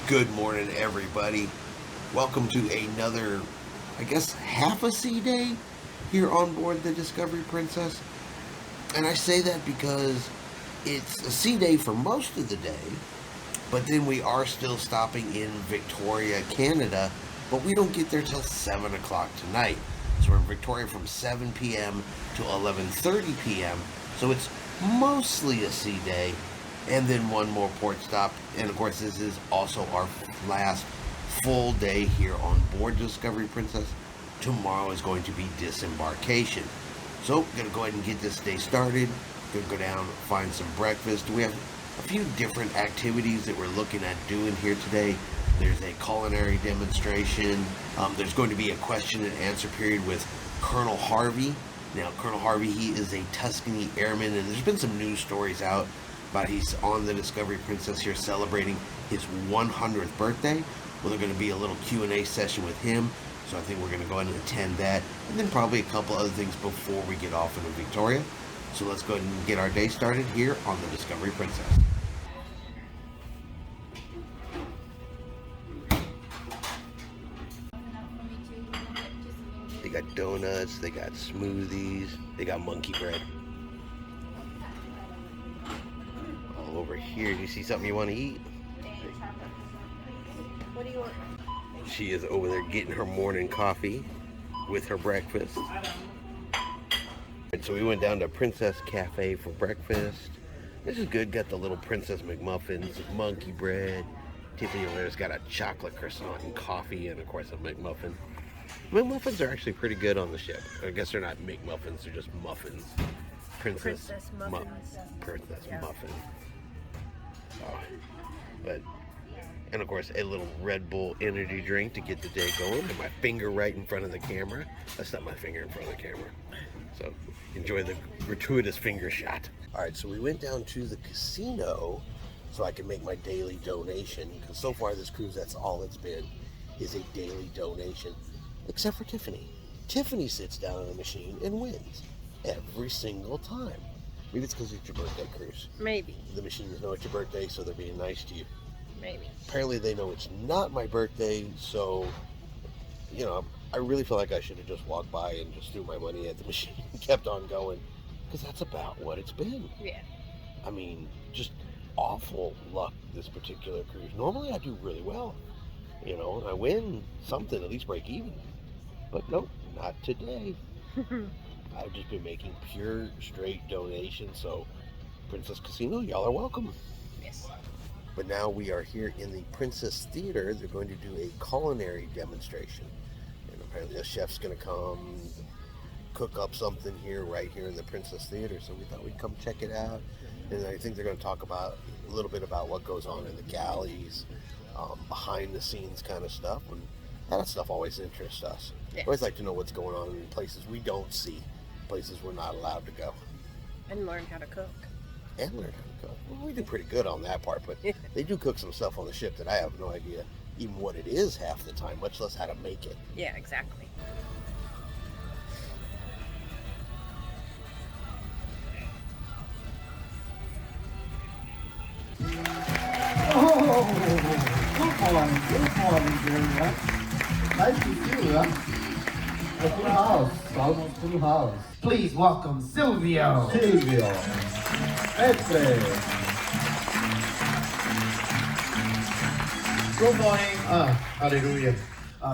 Good morning, everybody. Welcome to another, I guess, half a sea day here on board the Discovery Princess. And I say that because it's a sea day for most of the day, but then we are still stopping in Victoria, Canada, but we don't get there till 7 o'clock tonight. So we're in Victoria from 7 p.m. to 11:30 p.m. So it's mostly a sea day, and then one more port stop. And of course, this is also our last full day here on board Discovery Princess. Tomorrow is going to be disembarkation. So I'm gonna go ahead and get this day started. Gonna go down, find some breakfast. We have a few different activities that we're looking at doing here today. There's a culinary demonstration. There's going to be a question and answer period with Colonel Harvey. Now, Colonel Harvey, he is a Tuskegee Airman, and there's been some news stories out about he's on the Discovery Princess here celebrating his 100th birthday. Well, there's going to be a little Q&A session with him, so I think we're going to go ahead and attend that, and then probably a couple other things before we get off into Victoria. So let's go ahead and get our day started here on the Discovery Princess. They got donuts, they got smoothies, they got monkey bread. All over here, do you see something you want to eat? What do you want? She is over there getting her morning coffee with her breakfast. So we went down to Princess Cafe for breakfast. This is good. Got the little Princess McMuffins, monkey bread. Tiffany over there's got a chocolate croissant and coffee, and of course a McMuffin. McMuffins are actually pretty good on the ship. I guess they're not McMuffins, they're just muffins. Princess muffins. Princess muffin. Oh, and of course a little Red Bull energy drink to get the day going. And my finger right in front of the camera. That's not my finger in front of the camera. So enjoy the gratuitous finger shot. All right, so we went down to the casino so I can make my daily donation. Because so far this cruise, that's all it's been, is a daily donation. Except for Tiffany. Tiffany sits down on a machine and wins every single time. Maybe it's because it's your birthday cruise. Maybe. The machines know it's your birthday, so they're being nice to you. Maybe. Apparently they know it's not my birthday, so, you know, I really feel like I should have just walked by and just threw my money at the machine and kept on going, because that's about what it's been. Yeah. I mean, just awful luck this particular cruise. Normally I do really well, you know, and I win something, at least break even. But nope, not today. I've just been making pure, straight donations, so Princess Casino, y'all are welcome. Yes. But now we are here in the Princess Theater. They're going to do a culinary demonstration. And apparently a chef's going to come cook up something here, right here in the Princess Theater. So we thought we'd come check it out. And I think they're going to talk about a little bit about what goes on in the galleys, behind the scenes kind of stuff. And that stuff always interests us. Yes. I always like to know what's going on in places we don't see, places we're not allowed to go. And learn how to cook. And learn how to cook. Well, we do pretty good on that part, but they do cook some stuff on the ship that I have no idea even what it is half the time, much less how to make it. Yeah, exactly. Oh, good morning, everyone. Nice to see you, huh? A full house, almost full house. Please welcome Silvio. Silvio. Petre. Good morning. Hallelujah.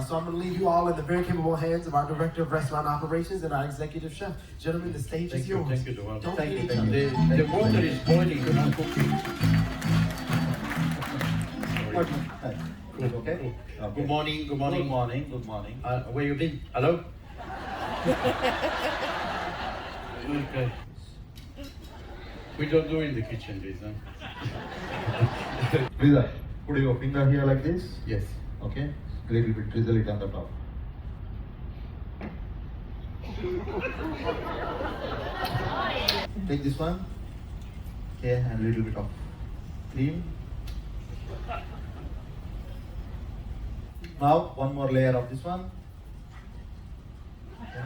So I'm going to leave you all in the very capable hands of our Director of Restaurant Operations and our Executive Chef. Gentlemen, the stage is yours. Thank you, Joel. Thank you. The water is boiling, you're not cooking. Okay. Good morning, good morning. Good morning. Good morning. Where you been? Hello? Okay. We don't do in the kitchen this, huh? Please put your finger here like this. Yes. Okay. Little bit drizzle it on the top. Take this one. Okay, and a little bit of cream. Now one more layer of this one. Okay.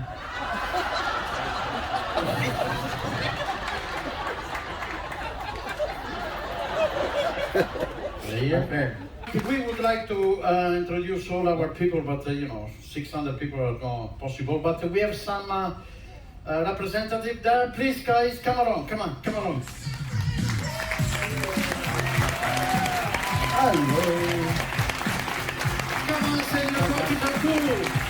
Layer. We would like to introduce all our people, but 600 people are not possible. But we have some representative there. Please, guys, come along. Come on. Hello. Come on, Senor Officer 2.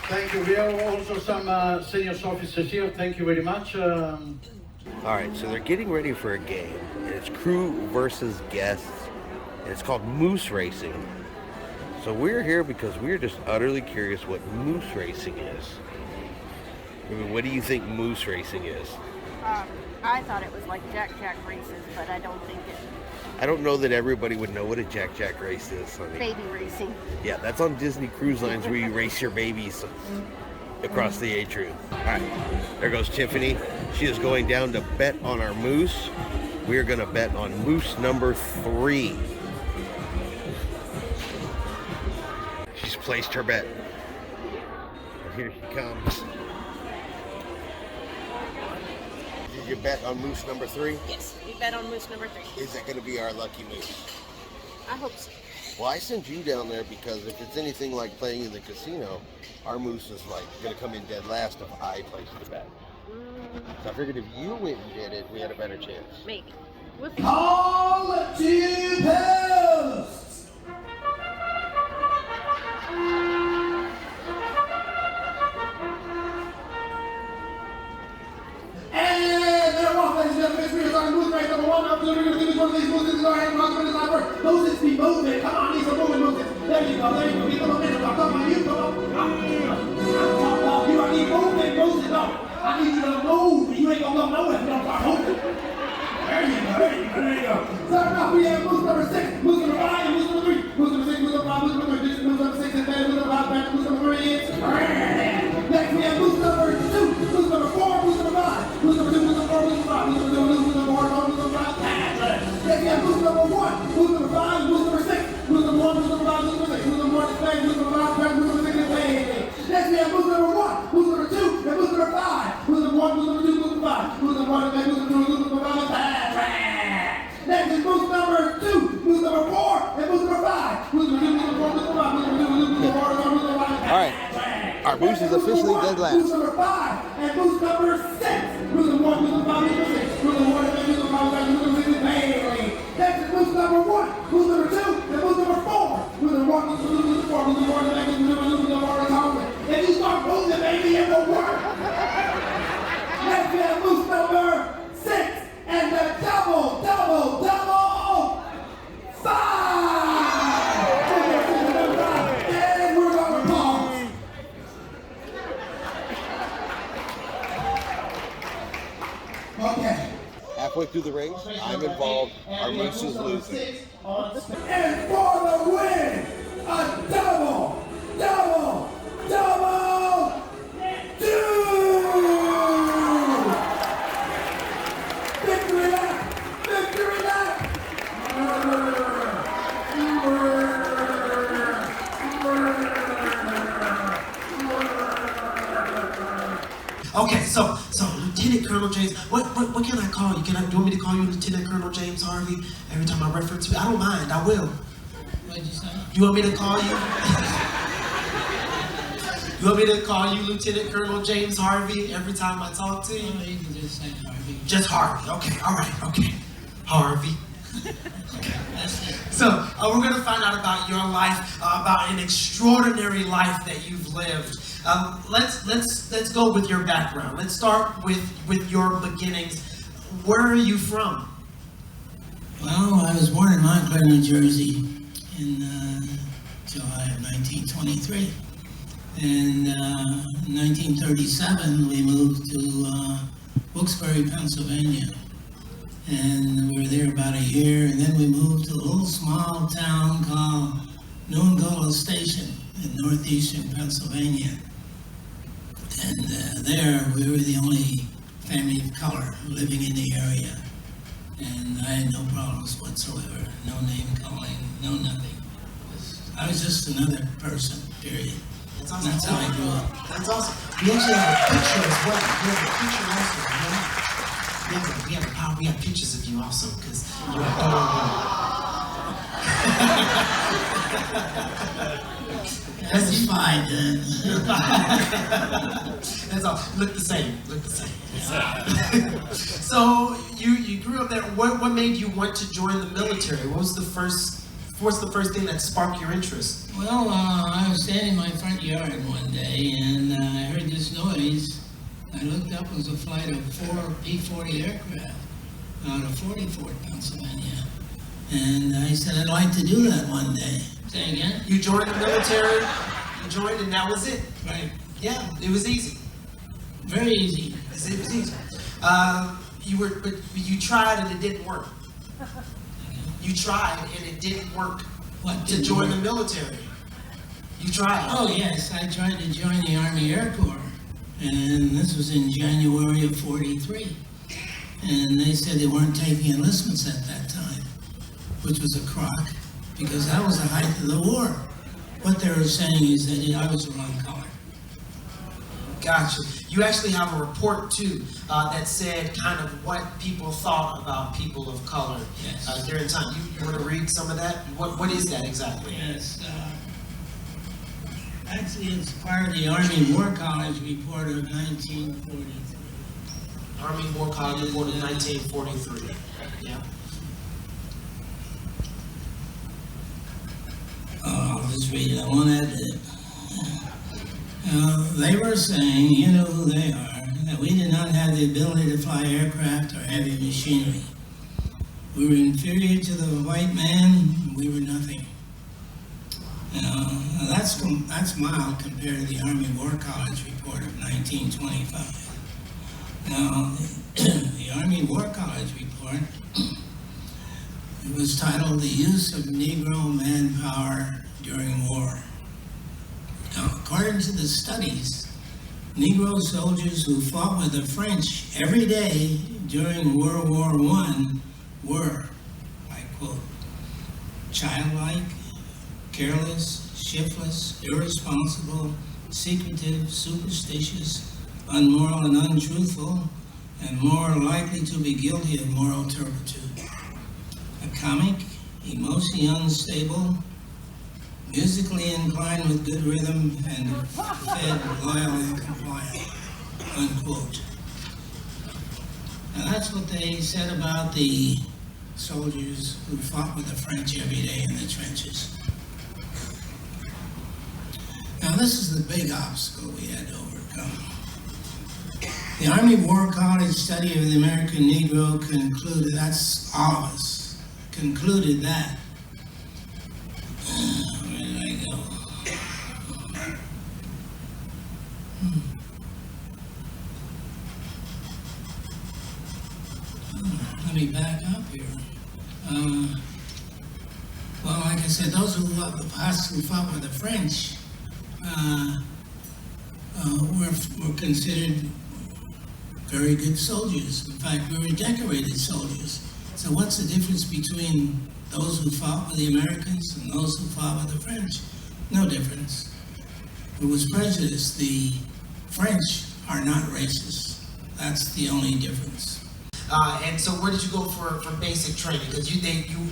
Thank you. We have also some senior officers here. Thank you very much. All right, so they're getting ready for a game, and it's crew versus guests, and it's called moose racing. So we're here because we're just utterly curious what moose racing is. I mean, what do you think moose racing is? I thought it was like jack-jack races, but I don't think it. I don't know that everybody would know what a jack-jack race is, honey. Baby racing. Yeah, that's on Disney Cruise Lines where you race your babies across the atrium. All right, there goes Tiffany. She is going down to bet on our moose. We are going to bet on moose number 3. She's placed her bet. And here she comes. Did you bet on moose number 3? Yes, we bet on moose number 3. Is that going to be our lucky moose? I hope so. Well, I sent you down there because if it's anything like playing in the casino, our moose is like going to come in dead last if I place the bet. So I figured if you went and did it, we had a better chance. Maybe. We'll see. All to posts! And they're off, ladies and gentlemen. We are starting moose race number 1. I'm going to give you one of these mooses. Go ahead and rock with not work. Moses, be moving. Come on, these are moving Moses. There you go. Get the momentum. Come on, you come on. I'm talking about you. I need moving Moses. No, I need you to move. You ain't gonna go nowhere if you don't start moving. There you go. Starting off, we have moose number 6, moose number 5, and moose number 3. Moose number 6, moose number 5, moose number 3. This is moose number 6, and then moose number 5, back to moose number 3. Next, we have moose number 2, moose number 4, moose number 5, moose number 2, moose number 4, moose number 5, moose number 2, moose number 4, moose number 5. Next, we have moose number 1, moose number 5, moose number 6, moose number 1, moose number 5, moose number 6, moose number 1, moose number 5, moose number 6, Next, we have moose number 1, moose number 2, and moose number 5, moose number 1, moose number 2, moose number 5, moose number 1, and moose number 2, moose number 5, Next is moose number 2, moose number 4, and moose number 5. Moose number 2, moose number 4, moose number 5, moose number 2, moose number 4, moose number 5. All right. Our moose is officially dead last. Moose number 5, and moose number 6. Moose number 1, moose number 5, moose number 6. Moose number 1, and moose number 5, moose number 6 is Bailey. Next is moose number 1, moose number 2, and moose number 4. Moose number 1, moose number 2, moose number 4, moose number 1, and moose number 2, moose number 4 is Harvey. If you start moving, baby, it will work. Next we have moose number 6, and the double 5! And we're going to pause. Okay. Halfway through the race, I'm involved. Our moose is losing. And for the win, a double 2! Victory lap! Okay, so Lieutenant Colonel James, what can I call you? Do you want me to call you Lieutenant Colonel James Harvey every time I reference you? I don't mind, I will. What did you say? You want me to call you? You want me to call you Lieutenant Colonel James Harvey every time I talk to you? No, you can just say Harvey. Just Harvey. Okay, all right, okay. Harvey. That's it. So we're going to find out about your life, about an extraordinary life that you've lived. Let's go with your background. Let's start with your beginnings. Where are you from? Well, I was born in Montclair, New Jersey in July of 1923. And in 1937, we moved to Wilkes-Barre, Pennsylvania. and we were there about a year, and then we moved to a little small town called Noongola Station in northeastern Pennsylvania. And there we were the only family of color living in the area. And I had no problems whatsoever, no name calling, no nothing. I was just another person, period. That's awesome. That's how I grew up. That's awesome. We actually have a picture as well. We have a picture also. We have pictures of you also, because you're That was fine then. That's all. Look the same. Look the same. So you grew up there. What made you want to join the military? What's the first thing that sparked your interest? Well, I was standing in my front yard one day, and I heard this noise. I looked up, it was a flight of 4 P-40 aircraft out of 44th, Pennsylvania. And I said, I'd like to do that one day. Say again? You joined the military, you joined, and that was it. Right. Yeah, it was easy. Very easy. It was easy. But you tried and it didn't work. You tried and it didn't work. What To didn't join the work? military. You tried. Oh, yes, I tried to join the Army Air Corps. And this was in January of 43. And they said they weren't taking enlistments at that time, which was a crock, because that was the height of the war. What they were saying is that I was the wrong color. Gotcha. You actually have a report too that said kind of what people thought about people of color Yes. during time. You want to read some of that? What is that exactly? Yes, actually it's part of the Army War College report of 1943. Army War College report of 1943. Yeah. I'll just read it. I won't add it. They were saying, you know who they are, that we did not have the ability to fly aircraft or heavy machinery. We were inferior to the white man, we were nothing. That's mild compared to the Army War College report of 1925. Now, the Army War College report, it was titled The Use of Negro Manpower During War. Now, according to the studies, Negro soldiers who fought with the French every day during World War I were, I quote, childlike, careless, shiftless, irresponsible, secretive, superstitious, unmoral and untruthful, and more likely to be guilty of moral turpitude. A comic, emotionally unstable, musically inclined with good rhythm, and fed, loyal, and compliant, unquote. Now that's what they said about the soldiers who fought with the French every day in the trenches. Now this is the big obstacle we had to overcome. The Army War College study of the American Negro concluded, that's all of us, concluded that, where did I go? Let me back up here. Well, like I said, those who fought with the French were considered very good soldiers. In fact, we were decorated soldiers. So what's the difference between those who fought with the Americans and those who fought with the French? No difference. It was prejudice. The French are not racist. That's the only difference. And so where did you go for basic training? Because you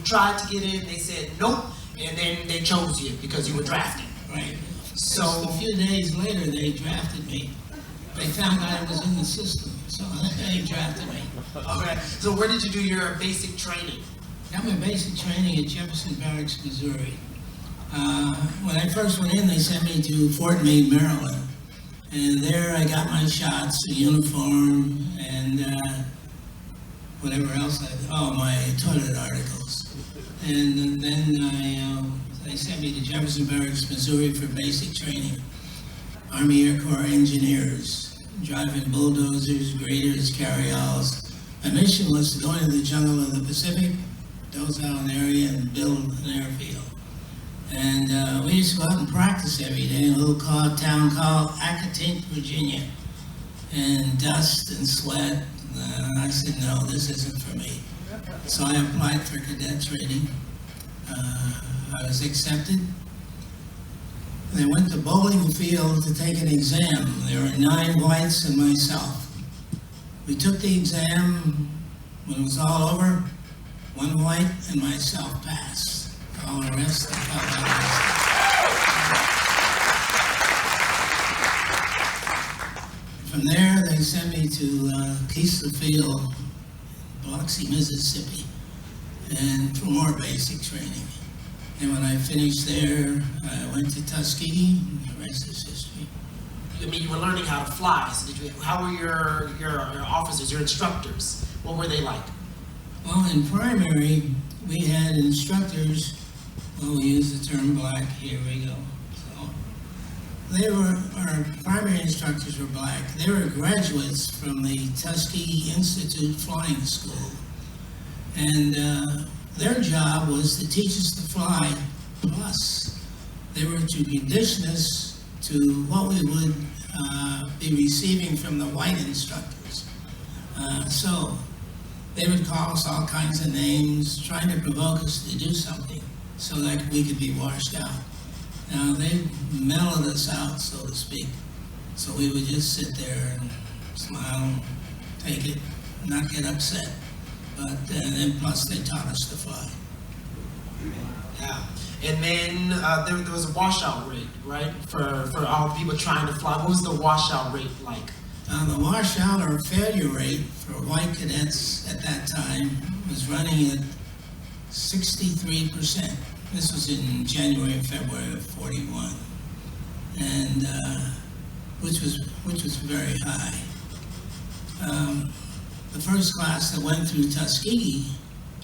tried to get in, they said nope, and then they chose you because you were drafted. Right. So Just a few days later, they drafted me. They found out I was in the system, so they drafted me. okay. So where did you do your basic training? Got my basic training at Jefferson Barracks, Missouri. When I first went in, they sent me to Fort Meade, Maryland. And there I got my shots, a uniform, and whatever else my toilet articles. And then they sent me to Jefferson Barracks, Missouri for basic training. Army Air Corps engineers, driving bulldozers, graders, carryalls, My mission was to go into the jungle of the Pacific, doze out an area, and build an airfield. And we used to go out and practice every day in a little town called Acatink, Virginia. And dust and sweat. I said, no, this isn't for me. So I applied for cadet training. I was accepted. They went to Bowling Field to take an exam. There were 9 whites and myself. We took the exam. When it was all over, 1 white and myself passed. All the rest, I felt like From there, they sent me to Keesler Field, Biloxi, Mississippi, and for more basic training. And when I finished there, I went to Tuskegee, and the rest is history. I mean, you were learning how to fly. So how were your officers, your instructors? What were they like? Well, in primary, we had instructors. Well, we use the term black. Here we go. Our primary instructors were black. They were graduates from the Tuskegee Institute Flying School. And their job was to teach us to fly, plus they were to condition us to what we would be receiving from the white instructors. So they would call us all kinds of names, trying to provoke us to do something so that we could be washed out. Now, they mellowed us out, so to speak. So we would just sit there and smile, take it, not get upset. But then plus they taught us to fly. Yeah. And then there was a washout rate, right? For all the people trying to fly. What was the washout rate like? The washout or failure rate for white cadets at that time was running at 63%. This was in January and February of '41, and which was very high. The first class that went through Tuskegee,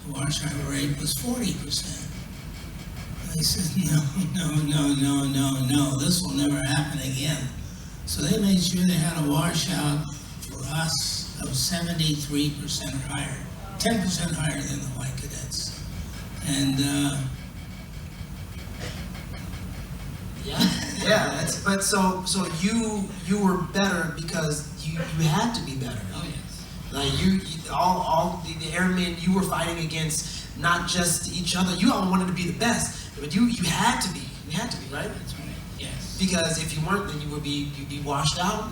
the washout rate was 40%. They said, no, this will never happen again. So they made sure they had a washout for us of 73% or higher, 10% higher than the white cadets. And yeah. But so you were better because you had to be better. Oh yes. Like all the airmen, you were fighting against not just each other. You all wanted to be the best, but you had to be. You had to be, right? That's right. Yes. Because if you weren't, then you'd be washed out,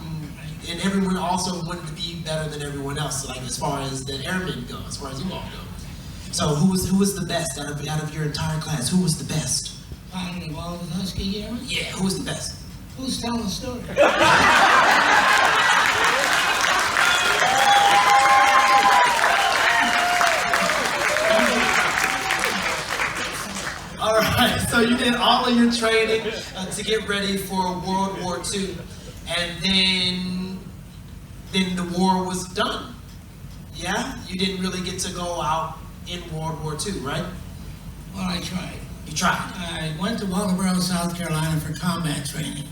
and everyone also wanted to be better than everyone else. Like as far as the airmen go, as far as you all go. So who was the best out of your entire class? Who was the best? Pilot involved with Tuskegee Airman? Yeah, who was the best? Who's telling the story? All right, so you did all of your training to get ready for World War II, and then the war was done. Yeah, you didn't really get to go out in World War II, right? Well, I tried. You tried. I went to Walterboro, South Carolina for combat training.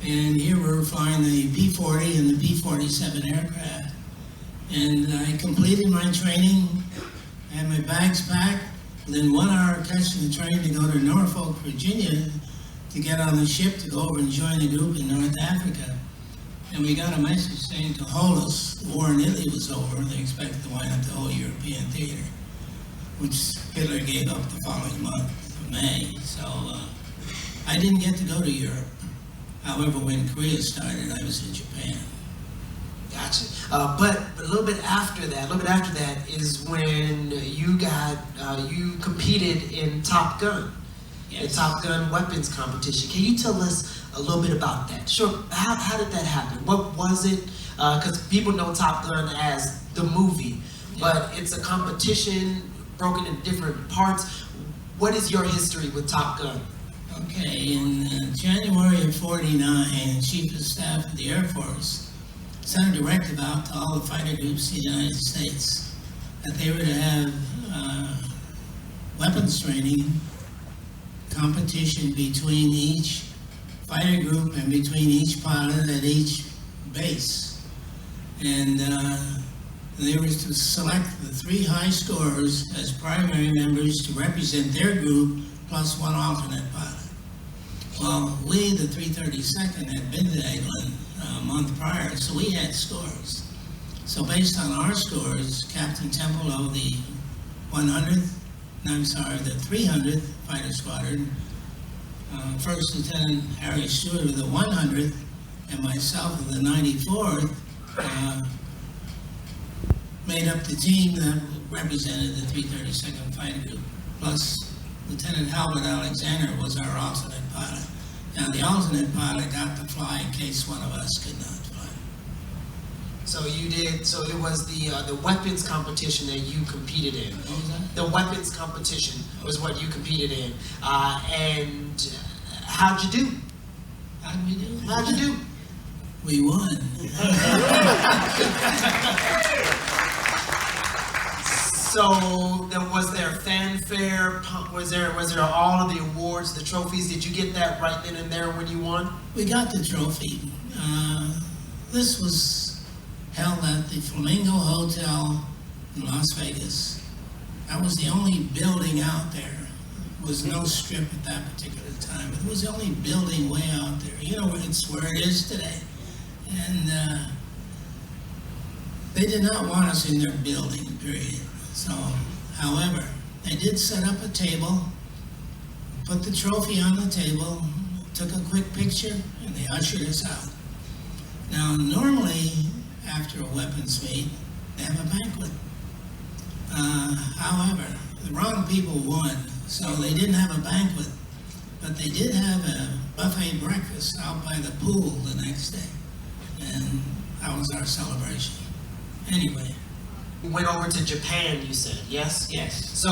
And here we were flying the P-40 and the P-47 aircraft. And I completed my training, had my bags packed, within 1 hour catching the train to go to Norfolk, Virginia, to get on the ship to go over and join the group in North Africa. And we got a message saying to hold us. The war in Italy was over. They expected to wind up the whole European theater, which Hitler gave up the following month. May, so I didn't get to go to Europe. However, when Korea started, I was in Japan. Gotcha. But a little bit after that is when you competed in Top Gun, Yes. the Top Gun weapons competition. Can you tell us a little bit about that? Sure. How did that happen? What was it? Because people know Top Gun as the movie, but it's a competition broken into different parts. What is your history with Top Gun? Okay, in January of '49, the Chief of Staff of the Air Force sent a directive out to all the fighter groups in the United States that they were to have weapons training competition between each fighter group and between each pilot at each base. And They were to select the 3 high scorers as primary members to represent their group plus 1 alternate pilot. Well, we, the 332nd, had been to England a month prior, so we had scores. So based on our scores, Captain Temple of the 300th Fighter Squadron, First Lieutenant Harry Stewart of the 100th, and myself of the 94th, made up the team that represented the 332nd Fighter Group, plus Lieutenant Halbert Alexander was our alternate pilot. Now, the alternate pilot got to fly in case one of us could not fly. So it was the weapons competition that you competed in. What was that? The weapons competition was what you competed in. And how'd you do? How'd we do? How'd you do? We won. So was there fanfare? Was there all of the awards, the trophies? Did you get that right then and there when you won? We got the trophy. This was held at the Flamingo Hotel in Las Vegas. That was the only building out there. There was no strip at that particular time. It was the only building way out there. You know, it's where it is today. And they did not want us in their building, period. So, however, they did set up a table, put the trophy on the table, took a quick picture, and they ushered us out. Now, normally, after a weapons meet, they have a banquet. However, the wrong people won, so they didn't have a banquet, but they did have a buffet breakfast out by the pool the next day, and that was our celebration. Anyway. You went over to Japan, you said, yes? Yes. So,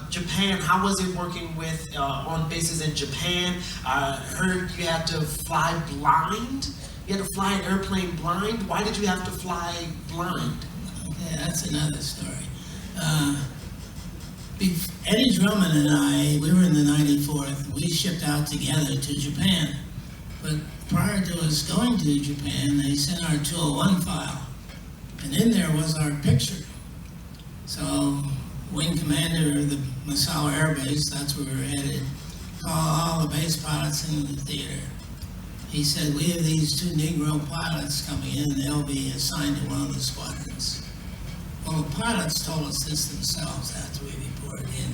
Japan, how was it working with on bases in Japan? I heard you had to fly blind. You had to fly an airplane blind. Why did you have to fly blind? Okay, that's another story. Eddie Drummond and I, we were in the 94th. We shipped out together to Japan. But prior to us going to Japan, they sent our 201 file. And in there was our picture. So, wing commander of the Misawa Air Base, that's where we were headed, called all the base pilots into the theater. He said, we have these 2 Negro pilots coming in, they'll be assigned to one of the squadrons. Well, the pilots told us this themselves after we reported in.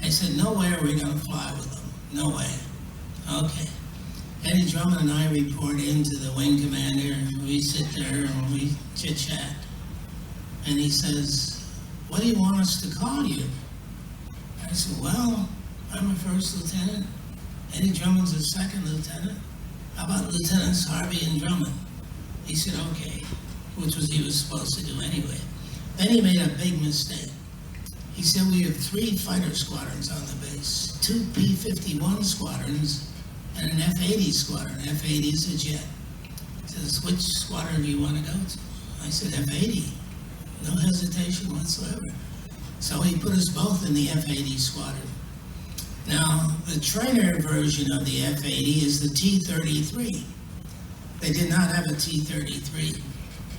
They said, no way are we going to fly with them. No way. Okay. Eddie Drummond and I report into the wing commander, and we sit there and we chit-chat. And he says, what do you want us to call you? I said, well, I'm a first lieutenant. Eddie Drummond's a second lieutenant. How about Lieutenants Harvey and Drummond? He said, okay, which was he was supposed to do anyway. Then he made a big mistake. He said, we have 3 fighter squadrons on the base, 2 P-51 squadrons, and an F-80 squadron. F-80 is a jet. He says, which squadron do you want to go to? I said, F-80. No hesitation whatsoever. So he put us both in the F-80 squadron. Now, the trainer version of the F-80 is the T-33. They did not have a T-33,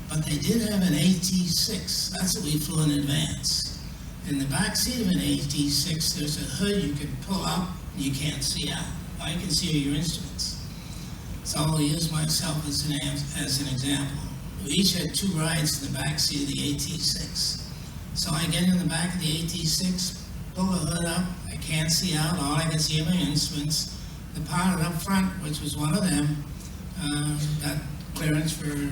but they did have an AT-6. That's what we flew in advance. In the back seat of an AT-6, there's a hood you can pull up, and you can't see out. All you can see are your instruments. So I'll use myself as an example. We each had 2 rides in the back seat of the AT-6. So I get in the back of the AT-6, pull the hood up, I can't see out, all I can see are my instruments. The pilot up front, which was one of them, got clearance for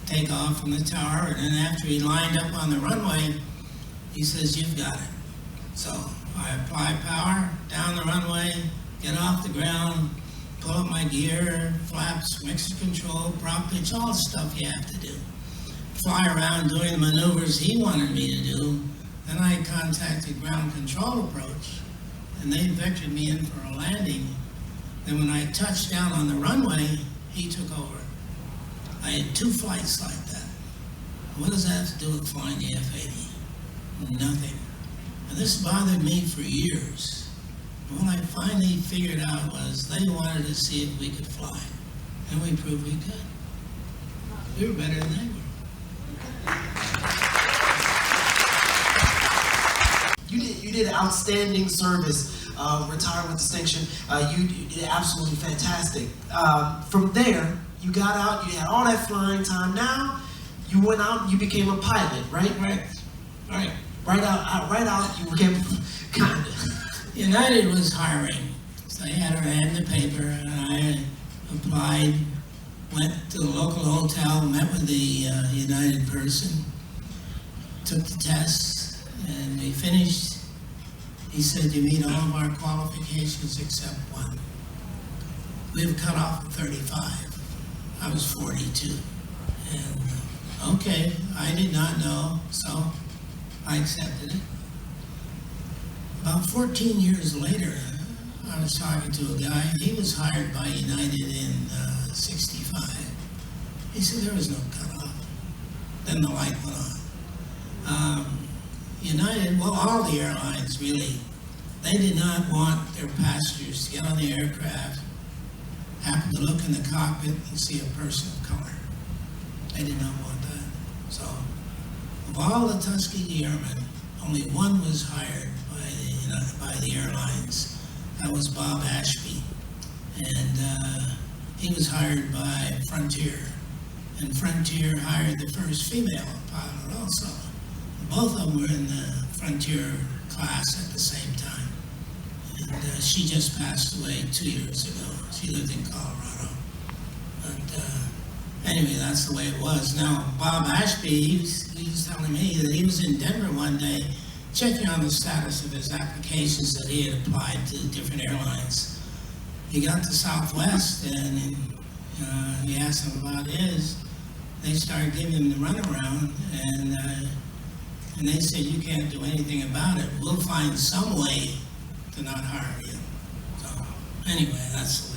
takeoff from the tower, and then after he lined up on the runway, he says, you've got it. So I apply power down the runway, get off the ground, pull up my gear, flaps, mixer control, prop pitch, all the stuff you have to do. Fly around doing the maneuvers he wanted me to do. Then I contacted ground control approach, and they vectored me in for a landing. Then when I touched down on the runway, he took over. I had 2 flights like that. What does that have to do with flying the F-80? Nothing. And this bothered me for years. What I finally figured out was they wanted to see if we could fly. And we proved we could. We were better than they were. you did outstanding service, retired with distinction. You did absolutely fantastic. From there, you got out, you had all that flying time. Now, you went out, you became a pilot, right? Right. Right out, you became kind of. United was hiring. So I had her ad in the paper, and I applied, went to the local hotel, met with the United person, took the test, and we finished. He said, you meet all of our qualifications except one. We have cut off at 35. I was 42. And okay, I did not know, so I accepted it. About 14 years later, I was talking to a guy. He was hired by United in 65. He said there was no cutoff. Then the light went on. United, well, all the airlines really, they did not want their passengers to get on the aircraft, happen to look in the cockpit and see a person of color. They did not want that. So, of all the Tuskegee Airmen, only one was hired by the airlines. That was Bob Ashby. And he was hired by Frontier. And Frontier hired the first female pilot also. Both of them were in the Frontier class at the same time. And she just passed away 2 years ago. She lived in Colorado. But anyway, that's the way it was. Now, Bob Ashby, he was telling me that he was in Denver one day checking on the status of his applications that he had applied to different airlines. He got to Southwest and he asked them about his. They started giving him the runaround, and they said, you can't do anything about it. We'll find some way to not hire you. So anyway, that's the way